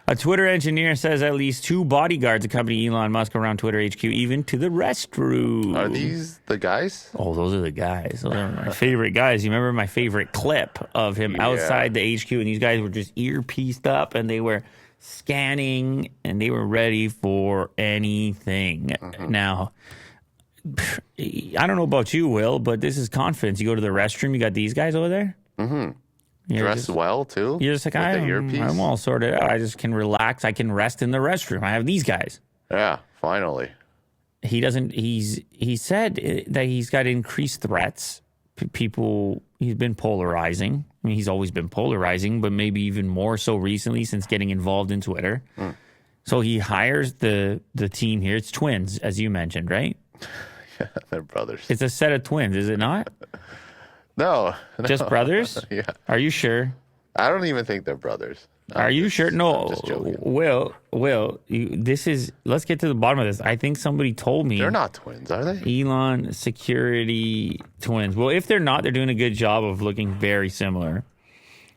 A Twitter engineer says at least 2 bodyguards accompany Elon Musk around Twitter HQ, even to the restroom. Are these the guys? Oh, those are the guys. Those are my favorite guys. You remember my favorite clip of him outside the HQ, and these guys were just earpieced up, and they were scanning, and they were ready for anything. Now, I don't know about you, Will, but this is confidence. You go to the restroom, you got these guys over there. Dressed well, too? You're just like, I'm all sorted out. I just can relax. I can rest in the restroom. I have these guys. Yeah, finally. He said that he's got increased threats. People, he's been polarizing. I mean, he's always been polarizing, but maybe even more so recently since getting involved in Twitter. So he hires the team here. It's twins, as you mentioned, right? Yeah, they're brothers. It's a set of twins, is it not? No. Just brothers? Yeah. Are you sure? I don't even think they're brothers. Are you sure? No. I'm just joking. Will, let's get to the bottom of this. I think somebody told me. They're not twins, are they? Elon security twins. Well, if they're not, they're doing a good job of looking very similar.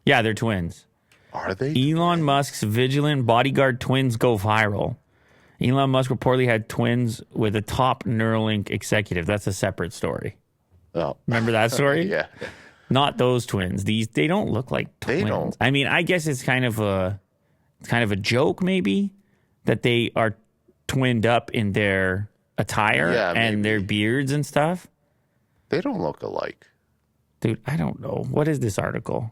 Yeah, they're twins. Are they? Elon Musk's vigilant bodyguard twins go viral. Elon Musk reportedly had twins with a top Neuralink executive. That's a separate story. Oh. Remember that story? Yeah. Not those twins. They don't look like twins. They don't. I mean, I guess it's kind of a joke maybe that they are twinned up in their attire and their beards and stuff. They don't look alike. Dude, I don't know. What is this article?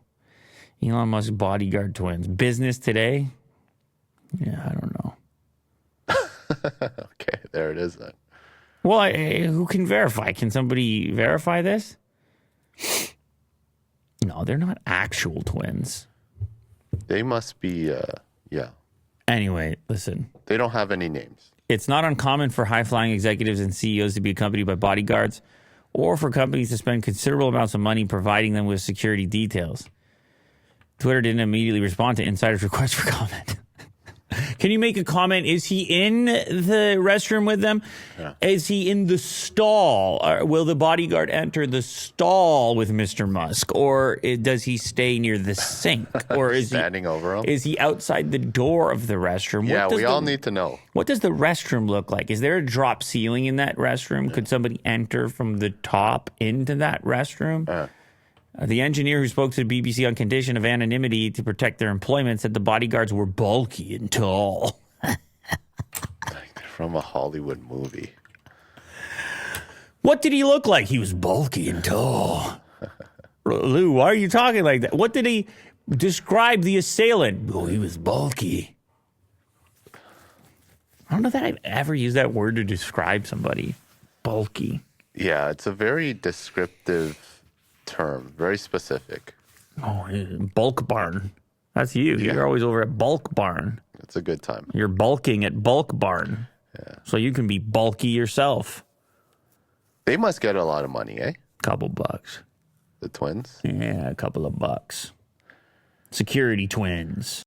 Elon Musk bodyguard twins. Business Today? Yeah, I don't know. Okay, there it is then. Well, who can verify? Can somebody verify this? No, they're not actual twins. They must be, yeah. Anyway, listen. They don't have any names. It's not uncommon for high-flying executives and CEOs to be accompanied by bodyguards or for companies to spend considerable amounts of money providing them with security details. Twitter didn't immediately respond to insiders' request for comment. Can you make a comment? Is he in the restroom with them? Yeah. Is he in the stall? Or will the bodyguard enter the stall with Mr. Musk? Or does he stay near the sink? Or is standing over him? Is he outside the door of the restroom? Yeah, we all need to know. What does the restroom look like? Is there a drop ceiling in that restroom? Could somebody enter from the top into that restroom? The engineer who spoke to the BBC on condition of anonymity to protect their employment said the bodyguards were bulky and tall. From a Hollywood movie. What did he look like? He was bulky and tall. Lou, why are you talking like that? What did he describe the assailant? Oh, he was bulky. I don't know that I've ever used that word to describe somebody. Bulky. Yeah, it's a very descriptive term, very specific. Oh, bulk barn. That's you. Yeah. You're always over at Bulk Barn. It's a good time. You're bulking at Bulk Barn. Yeah. So you can be bulky yourself. They must get a lot of money, eh? Couple bucks. The twins? Yeah, a couple of bucks. Security twins.